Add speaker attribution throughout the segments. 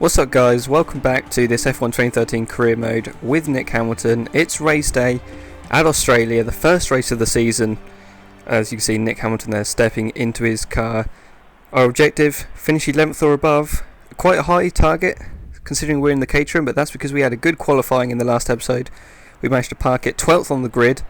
Speaker 1: What's up guys, welcome back to this F1 2013 career mode with Nick Hamilton. It's race day at Australia, the first race of the season. As you can see, Nick Hamilton there stepping into his car. Our objective, finish 11th or above. Quite a high target considering we're in the Caterham, but that's because we had a good qualifying in the last episode. We managed to park it 12th on the grid,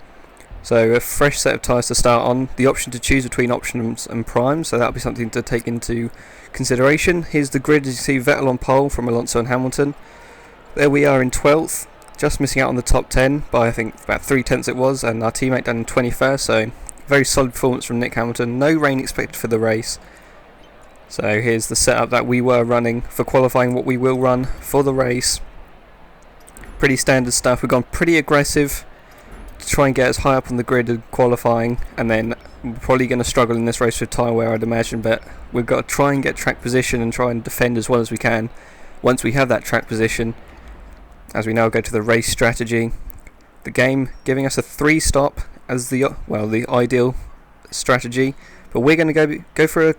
Speaker 1: so a fresh set of tyres to start on. The option to choose between options and primes, so that'll be something to take into consideration. Here's the grid, as you see, Vettel on pole from Alonso and Hamilton. There we are in 12th, just missing out on the top 10 by I think about 3/10 it was, and our teammate down in 21st, so very solid performance from Nick Hamilton. No rain expected for the race. So here's the setup that we were running for qualifying, what we will run for the race. Pretty standard stuff. We've gone pretty aggressive to try and get as high up on the grid of qualifying, and then we're probably going to struggle in this race with tyre wear, I'd imagine, but we've got to try and get track position and try and defend as well as we can once we have that track position. As we now go to the race strategy, the game giving us a 3-stop as the ideal strategy, but we're going to go for a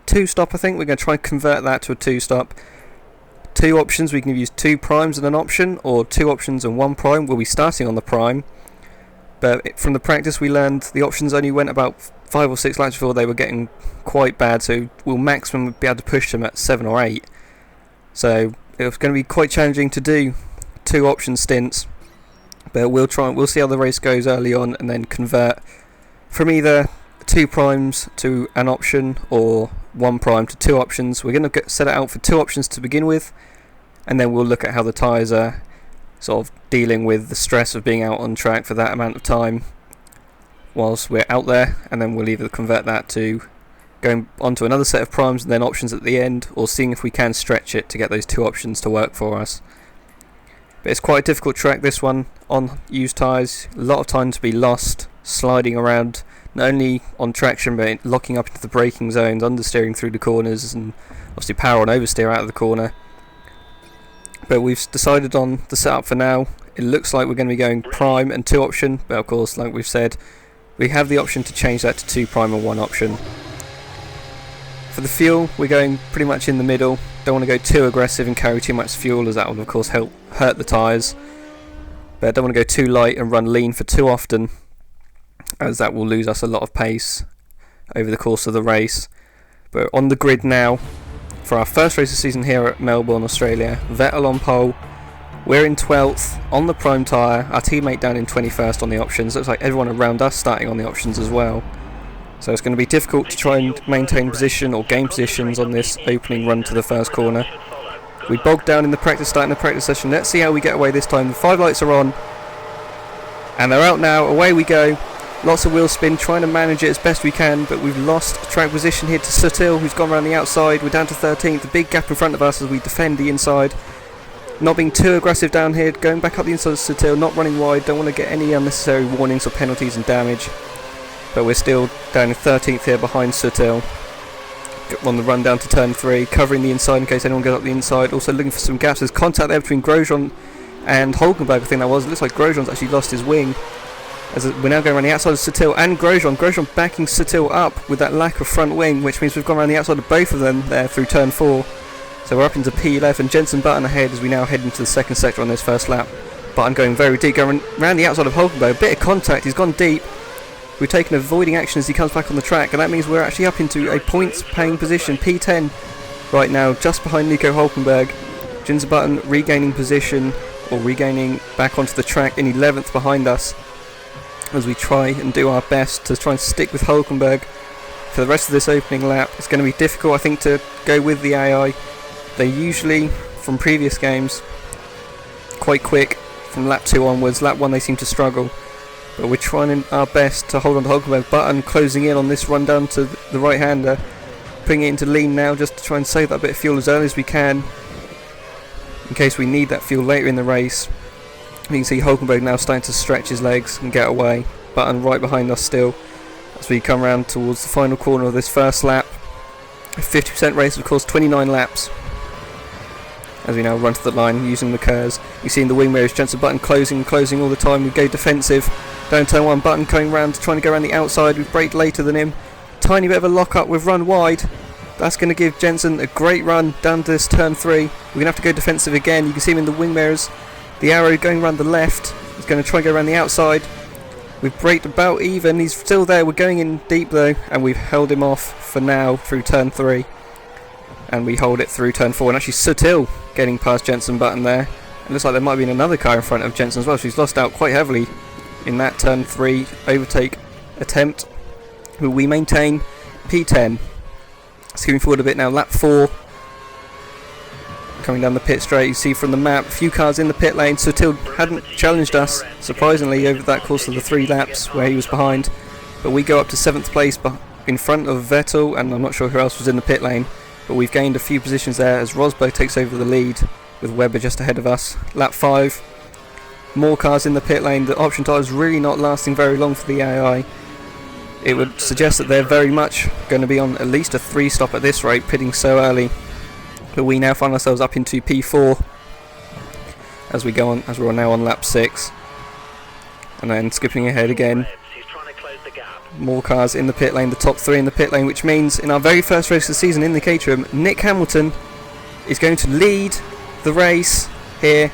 Speaker 1: 2-stop. I think we're going to try and convert that to a 2-stop. Two options, we can use 2 primes and an option, or 2 options and 1 prime. We'll be starting on the prime, but from the practice we learned the options only went about 5 or 6 laps before they were getting quite bad, so we'll maximum be able to push them at 7 or 8. So it's going to be quite challenging to do 2 option stints, but we'll see how the race goes early on and then convert from either 2 primes to an option or 1 prime to 2 options. We're going to set it out for 2 options to begin with, and then we'll look at how the tyres are sort of dealing with the stress of being out on track for that amount of time whilst we're out there, and then we'll either convert that to going onto another set of primes and then options at the end, or seeing if we can stretch it to get those 2 options to work for us. But it's quite a difficult track, this one, on used tyres. A lot of time to be lost sliding around, not only on traction but locking up into the braking zones, understeering through the corners, and obviously power on oversteer out of the corner. But we've decided on the setup for now. It looks like we're going to be going prime and 2 option, but of course, like we've said, we have the option to change that to 2 prime and 1 option. For the fuel, we're going pretty much in the middle. Don't want to go too aggressive and carry too much fuel, as that will of course help hurt the tyres. But I don't want to go too light and run lean for too often, as that will lose us a lot of pace over the course of the race. But on the grid now, for our first race of the season here at Melbourne, Australia, Vettel on pole. We're in 12th on the prime tyre, our teammate down in 21st on the options. Looks like everyone around us starting on the options as well. So it's going to be difficult to try and maintain position or gain positions on this opening run to the first corner. We bogged down in the practice, starting the practice session. Let's see how we get away this time. The 5 lights are on, and they're out now. Away we go. Lots of wheel spin, trying to manage it as best we can, but we've lost track position here to Sutil, who's gone around the outside. We're down to 13th, a big gap in front of us as we defend the inside. Not being too aggressive down here, going back up the inside of Sutil, not running wide, don't want to get any unnecessary warnings or penalties and damage. But we're still down in 13th here behind Sutil. On the run down to turn 3, covering the inside in case anyone goes up the inside. Also looking for some gaps. There's contact there between Grosjean and Hulkenberg, I think that was. It looks like Grosjean's actually lost his wing, as we're now going around the outside of Sutil and Grosjean backing Sutil up with that lack of front wing, which means we've gone around the outside of both of them there through turn 4. So we're up into P11, Jensen Button ahead as we now head into the second sector on this first lap. Button going very deep, going around the outside of Hulkenberg, a bit of contact, he's gone deep. We've taken avoiding action as he comes back on the track, and that means we're actually up into a points paying position, P10 right now, just behind Nico Hulkenberg. Jensen Button regaining position, or regaining back onto the track in 11th behind us, as we try and do our best to try and stick with Hulkenberg for the rest of this opening lap. It's going to be difficult, I think, to go with the AI. They're usually, from previous games, quite quick from lap 2 onwards. Lap 1 they seem to struggle, but we're trying our best to hold on to Hulkenberg. Button closing in on this run down to the right-hander, putting it into lean now just to try and save that bit of fuel as early as we can in case we need that fuel later in the race. You can see Hulkenberg now starting to stretch his legs and get away. Button right behind us still as we come around towards the final corner of this first lap. A 50% race, of course, 29 laps. As we now run to the line using the curves. You see in the wing mirrors, Jensen Button closing all the time. We go defensive. Down turn 1, Button coming round, trying to go around the outside. We've braked later than him. Tiny bit of a lock up, we've run wide. That's going to give Jensen a great run down to this turn 3. We're going to have to go defensive again. You can see him in the wing mirrors. The arrow going around the left. He's going to try and go around the outside. We've braked about even. He's still there. We're going in deep though, and we've held him off for now through turn 3. And we hold it through turn 4. And actually Sutil getting past Jensen Button there. It looks like there might have been another car in front of Jensen as well, so he's lost out quite heavily in that turn 3 overtake attempt. But we maintain P10. Skipping forward a bit now, lap 4. Coming down the pit straight, you see from the map, a few cars in the pit lane. Sutil hadn't challenged us, surprisingly, over that course of the 3 laps where he was behind. But we go up to 7th place in front of Vettel, and I'm not sure who else was in the pit lane. But we've gained a few positions there as Rosberg takes over the lead, with Webber just ahead of us. Lap 5, more cars in the pit lane. The option tyre is really not lasting very long for the AI. It would suggest that they're very much going to be on at least a 3 stop at this rate, pitting so early. But we now find ourselves up into P4 as we go on, as we're now on lap 6. And then skipping ahead again. More cars in the pit lane, the top 3 in the pit lane, which means in our very first race of the season in the Caterham, Nick Hamilton is going to lead the race here.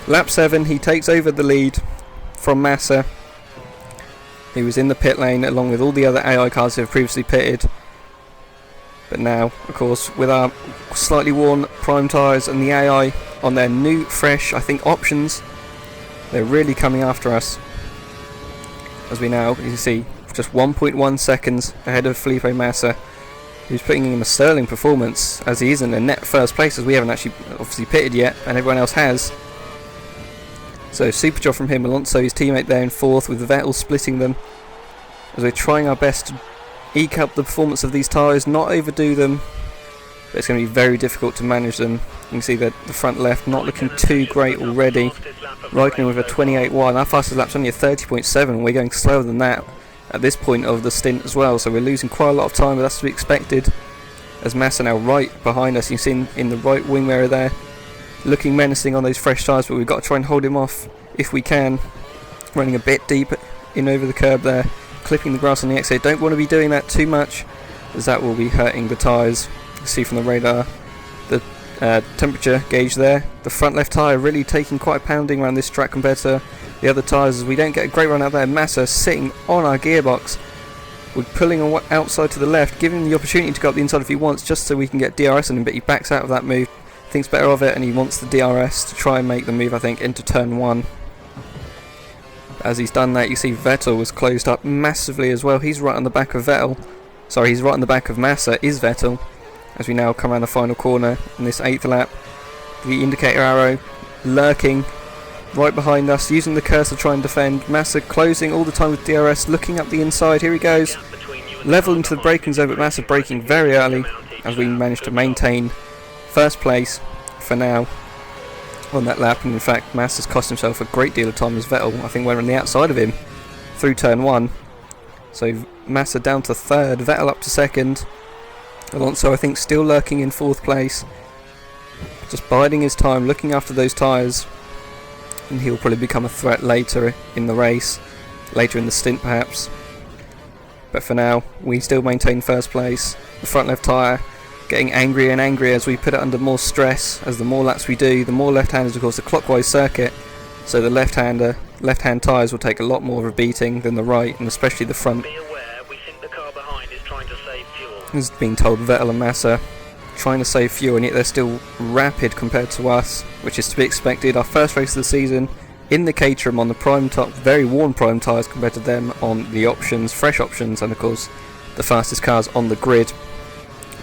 Speaker 1: Lap 7, he takes over the lead from Massa. He was in the pit lane along with all the other AI cars who have previously pitted. But now, of course, with our slightly worn prime tyres and the AI on their new, fresh, I think, options, they're really coming after us. As we now, you can see, just 1.1 seconds ahead of Felipe Massa, who's putting in a sterling performance as he is in a net first place, as we haven't actually obviously pitted yet and everyone else has. So super job from him. Alonso, his teammate, there in 4th, with Vettel splitting them, as we're trying our best to eke up the performance of these tyres, not overdo them, but it's going to be very difficult to manage them. You can see that the front left not looking too great already. Raikkonen with a 28.1, our fastest lap's only a 30.7, we're going slower than that at this point of the stint as well, so we're losing quite a lot of time, but that's to be expected, as Massa now right behind us. You can see in the right wing mirror there, looking menacing on those fresh tyres, but we've got to try and hold him off if we can. Running a bit deep in over the curb there, clipping the grass on the exit. Don't want to be doing that too much, as that will be hurting the tyres. You can see from the radar the temperature gauge there. The front left tyre really taking quite a pounding around this track compared to the other tyres, as we don't get a great run out there. Massa sitting on our gearbox. We're pulling outside to the left, giving him the opportunity to go up the inside if he wants, just so we can get DRS on him, but he backs out of that move, thinks better of it, and he wants the DRS to try and make the move, I think, into turn 1. As he's done that, you see Vettel was closed up massively as well. He's right on the back of he's right on the back of Massa, is Vettel, as we now come around the final corner in this 8th lap. The indicator arrow lurking right behind us, using the cursor to try and defend. Massa closing all the time with DRS, looking up the inside. Here he goes, level into the braking zone, but Massa braking very early, as we manage to maintain first place for now on that lap. And in fact, Massa's cost himself a great deal of time, as Vettel, I think, went on the outside of him through turn 1. So Massa down to 3rd, Vettel up to 2nd. Alonso, I think, still lurking in 4th place, just biding his time, looking after those tyres, and he'll probably become a threat later in the race, later in the stint perhaps. But for now, we still maintain first place. The front left tyre getting angrier and angrier as we put it under more stress, as the more laps we do. The more left-handers, of course, a clockwise circuit, so the left-hand tyres will take a lot more of a beating than the right, and especially the front.
Speaker 2: Be aware, we think the car behind is trying to save fuel.
Speaker 1: As being told, Vettel and Massa trying to save fuel, and yet they're still rapid compared to us, which is to be expected. Our first race of the season in the Caterham on the prime top, very worn prime tyres compared to them on the options, fresh options, and of course the fastest cars on the grid.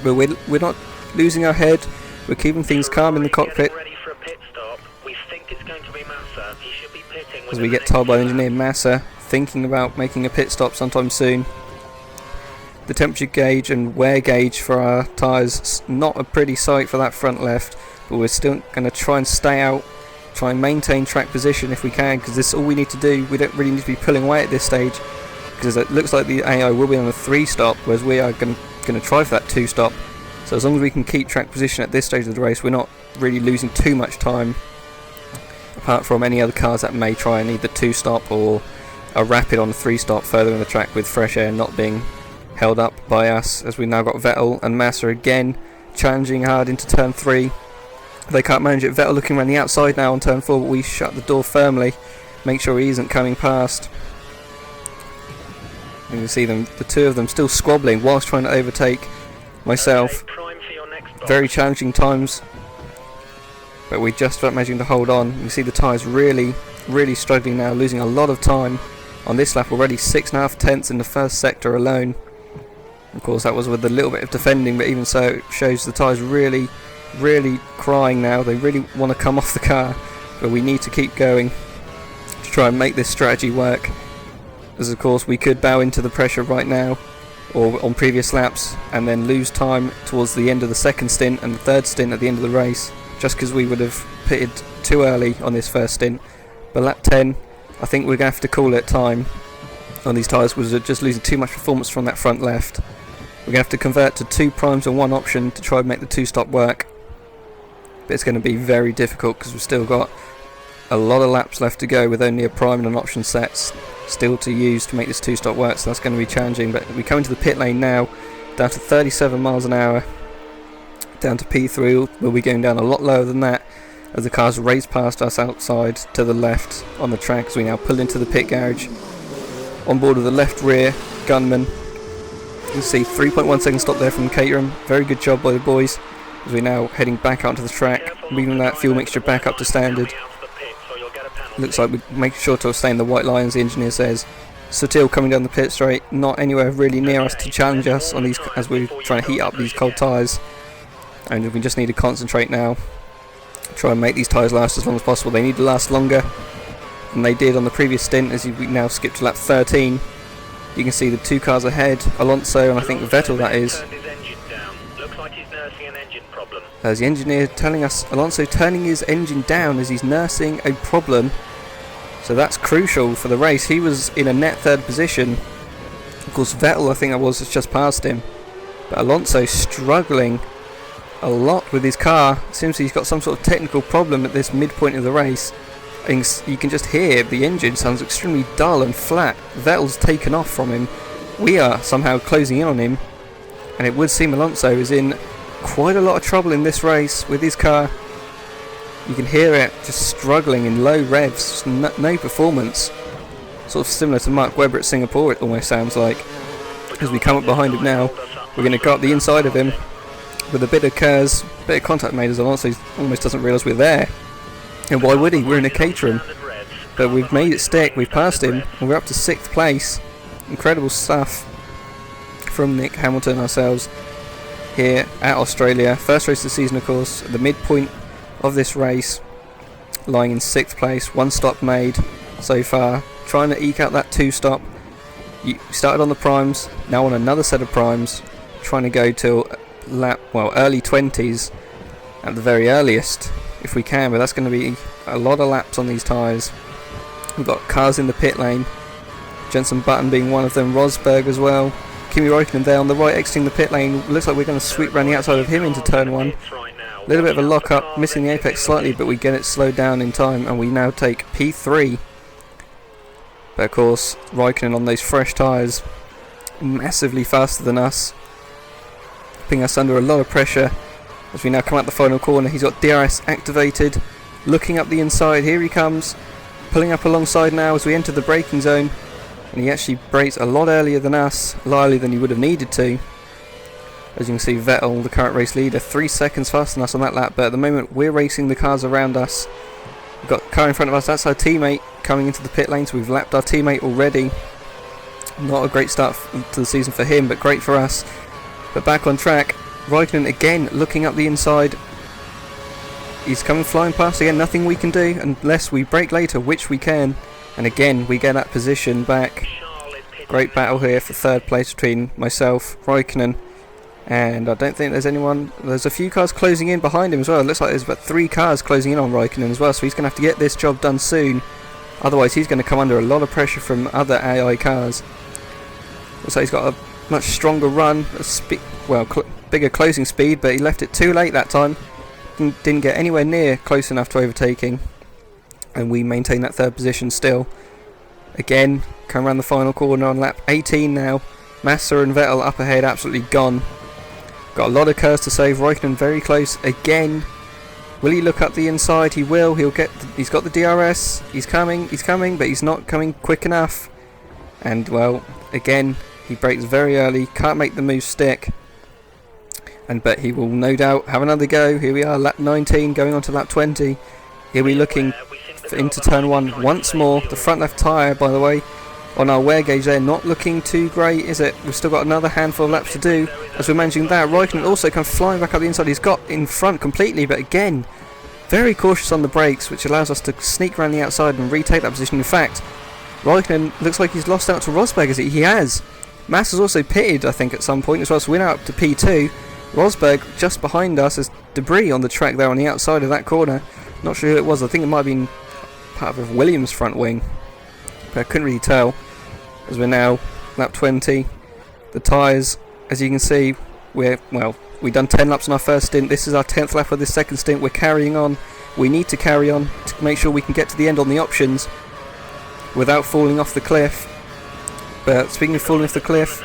Speaker 1: But we're not losing our head, we're keeping things calm in the cockpit, as we get told by engineer Massa thinking about making a pit stop sometime soon. The temperature gauge and wear gauge for our tyres, not a pretty sight for that front left, but we're still going to try and stay out, try and maintain track position if we can, because this is all we need to do. We don't really need to be pulling away at this stage, because it looks like the AI will be on a 3 stop, whereas we are going to try for that 2 stop. So as long as we can keep track position at this stage of the race, we're not really losing too much time, apart from any other cars that may try and either 2 stop or a rapid on a 3 stop further in the track with fresh air not being held up by us, as we now got Vettel and Massa again challenging hard into turn 3. They can't manage it. Vettel looking around the outside now on turn 4, but we shut the door firmly, make sure he isn't coming past. You can see them, the two of them still squabbling whilst trying to overtake myself. Very challenging times, but we're just about managing to hold on. You can see the tyres really struggling now, losing a lot of time on this lap already. 6.5 tenths in the first sector alone. Of course that was with a little bit of defending, but even so it shows the tyres really crying now. They really want to come off the car, but we need to keep going to try and make this strategy work, as of course we could bow into the pressure right now or on previous laps and then lose time towards the end of the second stint and the third stint at the end of the race, just because we would have pitted too early on this first stint. But lap 10, I think we're going to have to call it time on these tyres, was just losing too much performance from that front left. We're going to have to convert to 2 primes and 1 option to try and make the 2-stop work. But it's going to be very difficult because we've still got a lot of laps left to go with only a prime and an option sets still to use to make this 2-stop work, so that's going to be challenging. But we come into the pit lane now, down to 37 miles an hour, down to P3. We'll be going down a lot lower than that as the cars race past us outside to the left on the track, as we now pull into the pit garage on board with the left rear gunman. You can see 3.1 second stop there from Caterham. Very good job by the boys, as we're now heading back out to the track, moving that fuel mixture back up to standard. Looks like we make sure to stay in the white lines, the engineer says. Sutil coming down the pit straight, not anywhere really near us to challenge us on these as we're trying to heat up these cold tyres. And we just need to concentrate now, try and make these tyres last as long as possible. They need to last longer than they did on the previous stint, as we now skip to lap 13. You can see the 2 cars ahead, Alonso and I think Vettel, that is. As the engineer telling us Alonso turning his engine down as he's nursing a problem. So that's crucial for the race. He was in a net 3rd position. Of course Vettel, I think that was, has just passed him. But Alonso struggling a lot with his car. It seems he's got some sort of technical problem at this midpoint of the race. And you can just hear the engine sounds extremely dull and flat. Vettel's taken off from him. We are somehow closing in on him, and it would seem Alonso is in quite a lot of trouble in this race with his car. You can hear it just struggling in low revs, no performance. Sort of similar to Mark Webber at Singapore, it almost sounds like. As we come up behind him now, we're going to go up the inside of him with a bit of curves, bit of contact made, as Alonso almost doesn't realise we're there. And why would he? We're in a Caterham. But we've made it stick, we've passed him, and we're up to 6th place. Incredible stuff from Nick Hamilton ourselves here at Australia. First race of the season, of course, at the midpoint of this race, lying in 6th place. 1 stop made so far, trying to eke out that 2-stop. You started on the primes, now on another set of primes, trying to go till early 20s at the very earliest if we can, but that's going to be a lot of laps on these tyres. We've got cars in the pit lane, Jenson Button being one of them, Rosberg as well, Kimi Räikkönen there on the right exiting the pit lane. Looks like we're going to sweep around the outside of him into turn 1. A little bit of a lock up, missing the apex slightly, but we get it slowed down in time, and we now take P3. But of course Räikkönen on those fresh tyres, massively faster than us, putting us under a lot of pressure. As we now come out the final corner, he's got DRS activated, looking up the inside. Here he comes, pulling up alongside now as we enter the braking zone, and he actually brakes a lot earlier than us, a lot earlier than he would have needed to. As you can see, Vettel, the current race leader, 3 seconds faster than us on that lap, but at the moment we're racing the cars around us. We've got a car in front of us, that's our teammate coming into the pit lane, so we've lapped our teammate already. Not a great start to the season for him, but great for us. But back on track, Räikkönen again looking up the inside. He's coming flying past again, nothing we can do unless we brake later, which we can. And again we get that position back. Great battle here for 3rd place between myself, Räikkönen, and I don't think there's anyone. There's a few cars closing in behind him as well. It looks like there's about 3 cars closing in on Räikkönen as well, so he's going to have to get this job done soon. Otherwise he's going to come under a lot of pressure from other AI cars. Looks like he's got a much stronger run, bigger closing speed, but he left it too late that time. Didn't get anywhere near close enough to overtaking, and we maintain that 3rd position still. Again, come around the final corner on lap 18 now. Massa and Vettel up ahead, absolutely gone. Got a lot of cars to save. Raikkonen very close again. Will he look up the inside? He will. He's got the DRS. He's coming, but he's not coming quick enough. And, well, again, he brakes very early. Can't make the move stick. But he will no doubt have another go. Here we are, lap 19, going on to lap 20. He'll be looking into turn 1 once more. The front left tyre, by the way, on our wear gauge there, not looking too great, is it? We've still got another handful of laps to do as we're managing that. Raikkonen also comes flying back up the inside. He's got in front completely, but again, very cautious on the brakes, which allows us to sneak around the outside and retake that position. In fact, Raikkonen looks like he's lost out to Rosberg, he has. Massa's also pitted, I think, at some point as well, so we're now up to P2. Rosberg just behind us. There's debris on the track there on the outside of that corner. Not sure who it was. I think it might have been part of Williams' front wing, but I couldn't really tell. As we're now lap 20, the tyres, as you can see, we've done 10 laps on our first stint. This is our 10th lap of this second stint. We're carrying on. We need to carry on to make sure we can get to the end on the options without falling off the cliff. But speaking of falling off the cliff,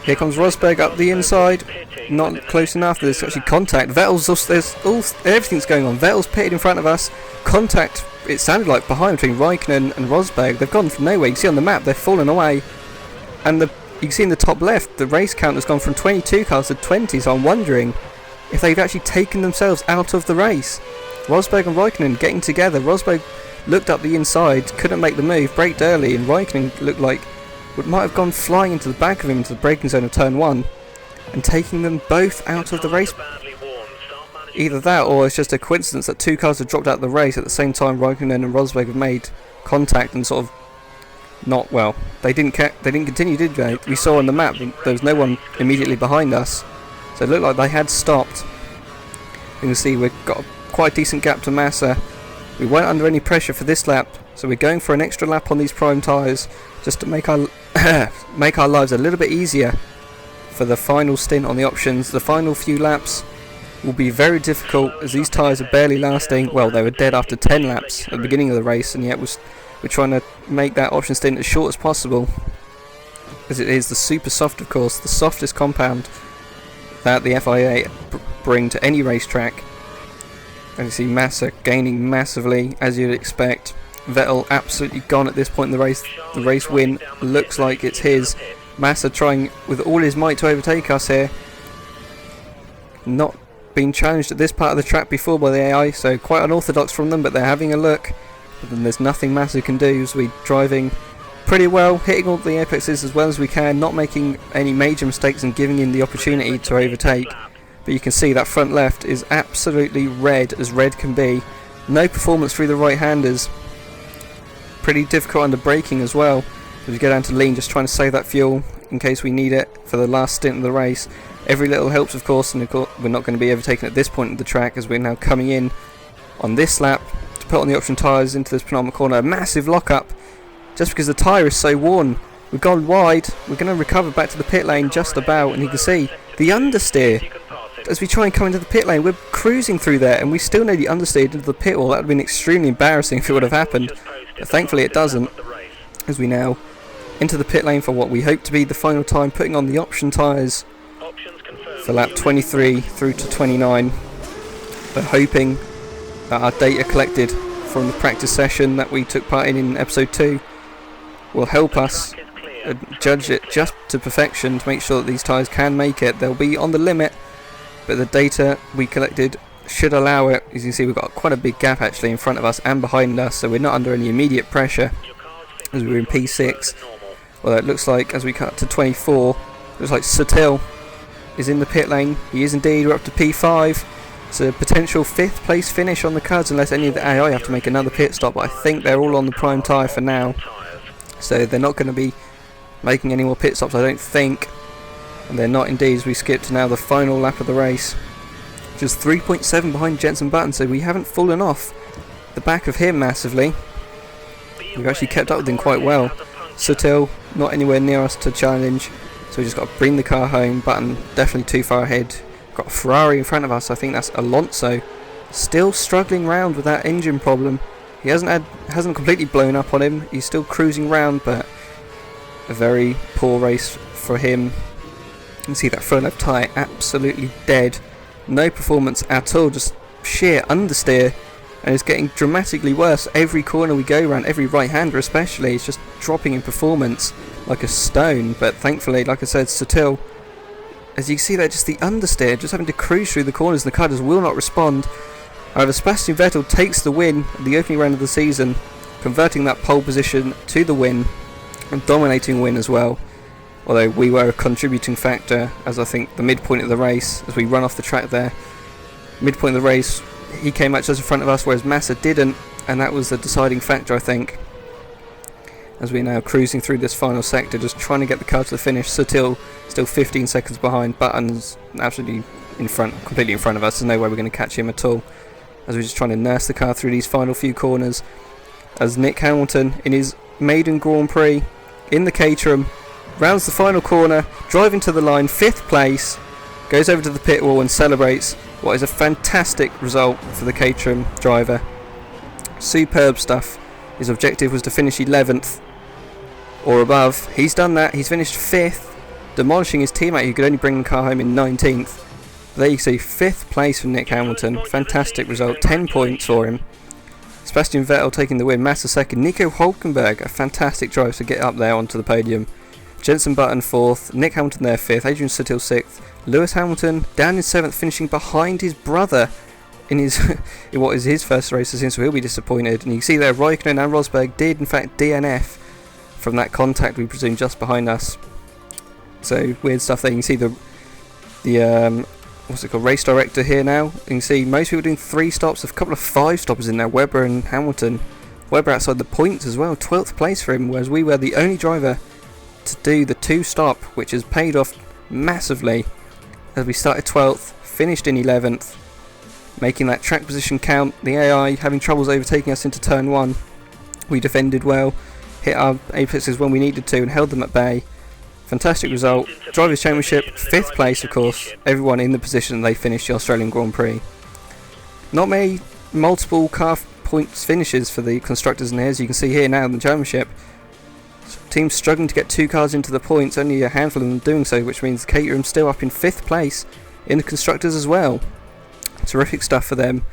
Speaker 1: here comes Rosberg up the inside. Not close enough. There's actually contact. Everything's going on. Vettel's pitted in front of us. Contact, it sounded like behind, between Raikkonen and Rosberg. They've gone from nowhere. You can see on the map they've fallen away. And you can see in the top left the race count has gone from 22 cars to 20. So I'm wondering if they've actually taken themselves out of the race. Rosberg and Raikkonen getting together. Rosberg looked up the inside, couldn't make the move, braked early, and Raikkonen looked like might have gone flying into the back of him into the braking zone of turn 1 and taking them both out of the race. Either that, or it's just a coincidence that two cars have dropped out of the race at the same time Raikkonen and Rosberg have made contact and sort of not, well, they didn't continue, did they? We saw on the map there was no one immediately behind us, so it looked like they had stopped. You can see we've got quite a decent gap to Massa. We weren't under any pressure for this lap, so we're going for an extra lap on these prime tyres just to make our make our lives a little bit easier for the final stint on the options. The final few laps will be very difficult as these tyres are barely lasting. Well, they were dead after 10 laps at the beginning of the race, and yet we're trying to make that option stint as short as possible, as it is the super soft, of course, the softest compound that the FIA bring to any racetrack. And you see Massa gaining massively, as you'd expect. Vettel absolutely gone at this point in the race. The race win looks like it's his. Massa trying with all his might to overtake us here. Not been challenged at this part of the track before by the AI, so quite unorthodox from them, but they're having a look. But then there's nothing Massa can do, as we're driving pretty well, hitting all the apexes as well as we can, not making any major mistakes and giving him the opportunity to overtake. But you can see that front left is absolutely red as red can be. No performance through the right-handers. Pretty difficult under braking as well. As we go down to lean, just trying to save that fuel in case we need it for the last stint of the race. Every little helps, of course, and of course we're not going to be overtaken at this point of the track, as we're now coming in on this lap to put on the option tyres into this penultimate corner. A massive lock-up, just because the tyre is so worn. We've gone wide. We're going to recover back to the pit lane just about, and you can see the understeer. As we try and come into the pit lane, we're cruising through there, and we still nearly understeered into the pit wall. That would have been extremely embarrassing if it would have happened, but thankfully it doesn't. As we now into the pit lane for what we hope to be the final time, putting on the option tyres for lap 23 through to 29. We're hoping that our data collected from the practice session that we took part in episode 2 will help us judge it just to perfection to make sure that these tyres can make it. They'll be on the limit, but the data we collected should allow it. As you can see, we've got quite a big gap actually in front of us and behind us, so we're not under any immediate pressure as we're in P6. Well, it looks like as we cut to 24, looks like Sutil is in the pit lane. He is indeed. We're up to P5. It's a potential 5th place finish on the cards unless any of the AI have to make another pit stop, but I think they're all on the prime tyre for now, so they're not going to be making any more pit stops, I don't think. And they're not indeed, as we skip to now the final lap of the race, just 3.7 behind Jenson Button, so we haven't fallen off the back of him massively. We've actually kept up with him quite well. Sutil not anywhere near us to challenge, so we just got to bring the car home. Button definitely too far ahead. Got a Ferrari in front of us. I think that's Alonso, still struggling round with that engine problem. He hasn't completely blown up on him. He's still cruising round, but a very poor race for him. You can see that front left tyre absolutely dead. No performance at all, just sheer understeer. And it's getting dramatically worse. Every corner we go around, every right-hander especially, is just dropping in performance like a stone. But thankfully, like I said, Sutil, as you can see there, just the understeer, just having to cruise through the corners, and the car just will not respond. However, Sebastian Vettel takes the win at the opening round of the season, converting that pole position to the win, and dominating win as well. Although we were a contributing factor, as I think the midpoint of the race, as we run off the track there, midpoint of the race, he came out just in front of us, whereas Massa didn't, and that was the deciding factor, I think. As we're now cruising through this final sector, just trying to get the car to the finish. Sutil still 15 seconds behind, Button's absolutely in front, completely in front of us. There's no way we're going to catch him at all. As we're just trying to nurse the car through these final few corners. As Nick Hamilton, in his maiden Grand Prix, in the Caterham, rounds the final corner, driving to the line, 5th place, goes over to the pit wall and celebrates what is a fantastic result for the Caterham driver. Superb stuff. His objective was to finish 11th or above. He's done that. He's finished 5th, demolishing his teammate who could only bring the car home in 19th. There you see 5th place for Nick Hamilton. Fantastic result. 10 points for him. Sebastian Vettel taking the win. Massa second. Nico Hulkenberg, a fantastic drive to get up there onto the podium. Jenson Button 4th. Nick Hamilton there 5th. Adrian Sutil 6th. Lewis Hamilton down in 7th, finishing behind his brother in his in what is his first race of the season, so he'll be disappointed. And you can see there Raikkonen and Rosberg did in fact DNF from that contact, we presume, just behind us. So weird stuff there. You can see the what's it called, race director here now. You can see most people doing 3 stops, a couple of 5 stoppers in there, Webber and Hamilton. Webber outside the points as well, 12th place for him, whereas we were the only driver to do the 2 stop, which has paid off massively, as we started 12th, finished in 11th, making that track position count. The AI having troubles overtaking us into turn 1. We defended well, hit our apexes when we needed to and held them at bay. Fantastic result. Drivers' Championship, 5th place of course, everyone in the position they finished the Australian Grand Prix. Not many multiple car points finishes for the constructors, and as you can see here now in the Championship, teams struggling to get 2 cars into the points, only a handful of them doing so, which means Caterham still up in 5th place in the constructors as well. Terrific stuff for them.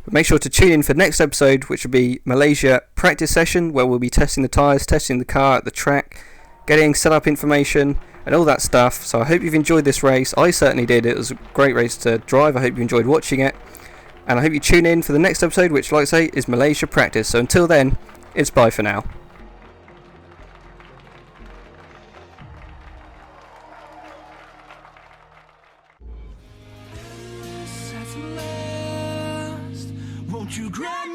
Speaker 1: But make sure to tune in for the next episode, which will be Malaysia practice session, where we'll be testing the tyres, testing the car at the track, getting setup information and all that stuff. So I hope you've enjoyed this race. I certainly did. It was a great race to drive. I hope you enjoyed watching it, and I hope you tune in for the next episode, which, like I say, is Malaysia practice. So until then, it's bye for now.
Speaker 3: You grant